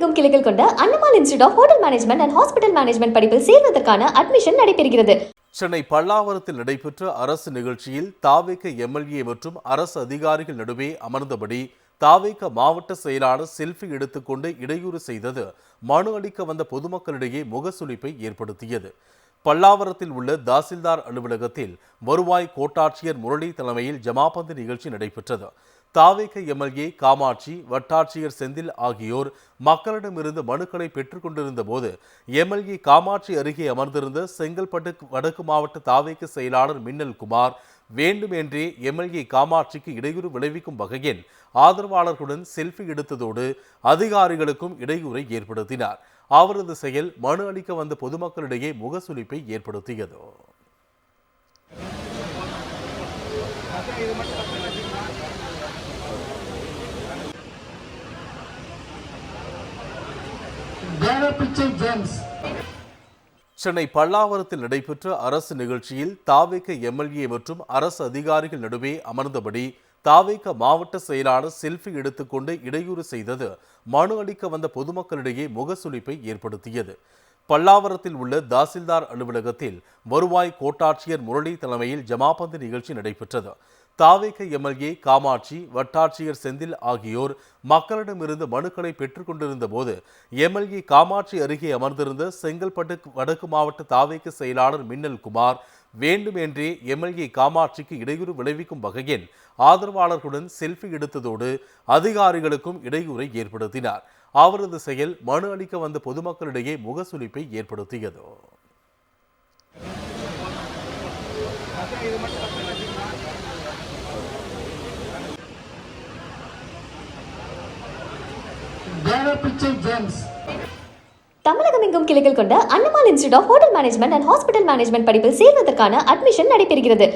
தமிழகமெங்கும் கிளைகள் கொண்ட Annamal institute of hotel management and hospital management படிப்பில் சேர்வதற்கான அட்மிஷன் நடைபெறுகிறது. சென்னை பல்லாவரத்தில் நடைபெற்ற அரசு நிகழ்ச்சியில் தாவேக எம்எல்ஏ மற்றும் அரசு அதிகாரிகள் நடுவே அமர்ந்தபடி தாவேக மாவட்ட செயலாளர் செல்ஃபி எடுத்துக்கொண்டு இடையூறு செய்தது மனு அளிக்க வந்த பொதுமக்களிடையே முகசுளிப்பை ஏற்படுத்தியது. பல்லாவரத்தில் உள்ள தாசில்தார் அலுவலகத்தில் வருவாய் கோட்டாட்சியர் முரளி தலைமையில் ஜமாபந்து நிகழ்ச்சி நடைபெற்றது. தாவேக எம்எல்ஏ காமாட்சி, வட்டாட்சியர் செந்தில் ஆகியோர் மக்களிடமிருந்து மனுக்களை பெற்றுக் கொண்டிருந்த போது எம்எல்ஏ காமாட்சி அருகே அமர்ந்திருந்த செங்கல்பட்டு வடக்கு மாவட்ட தாவேக செயலாளர் மின்னல் குமார் வேண்டுமென்றே எம்எல்ஏ காமாட்சிக்கு இடையூறு விளைவிக்கும் வகையில் ஆதரவாளர்களுடன் செல்ஃபி எடுத்ததோடு அதிகாரிகளுக்கும் இடையூறை ஏற்படுத்தினார். அவரது செயல் மனு அளிக்க வந்த பொதுமக்களிடையே முகசுளிப்பை ஏற்படுத்தியது. சென்னை பல்லாவரத்தில் நடைபெற்ற அரசு நிகழ்ச்சியில் தாவேக எம்எல்ஏ மற்றும் அரசு அதிகாரிகள் நடுவே அமர்ந்தபடி தாவேக மாவட்ட செயலாளர் செல்ஃபி எடுத்துக்கொண்டு இடையூறு செய்தது மனு அளிக்க வந்த பொதுமக்களிடையே முகசுளிப்பை ஏற்படுத்தியது. பல்லாவரத்தில் உள்ள தாசில்தார் அலுவலகத்தில் வருவாய் கோட்டாட்சியர் முரளி தலைமையில் ஜமாபந்து நிகழ்ச்சி நடைபெற்றது. தாவேக எம்எல்ஏ காமாட்சி, வட்டாட்சியர் செந்தில் ஆகியோர் மக்களிடமிருந்து மனுக்களை பெற்றுக் கொண்டிருந்த போது எம்எல்ஏ காமாட்சி அருகே அமர்ந்திருந்த செங்கல்பட்டு வடக்கு மாவட்ட தாவேக செயலாளர் மின்னல் குமார் வேண்டுமென்றே எம்எல்ஏ காமாட்சிக்கு இடையூறு விளைவிக்கும் வகையில் ஆதரவாளர்களுடன் செல்ஃபி எடுத்ததோடு அதிகாரிகளுக்கும் இடையூறை ஏற்படுத்தினார். அவரது செயல் மனு அளிக்க வந்த பொதுமக்களிடையே முகசுளிப்பை ஏற்படுத்தியது. தமிழகமெங்கும் கிளைகள் கொண்ட Annamal institute of hotel management and hospital management படிப்பில் சேர்வதற்கான அட்மிஷன் நடைபெறுகிறது.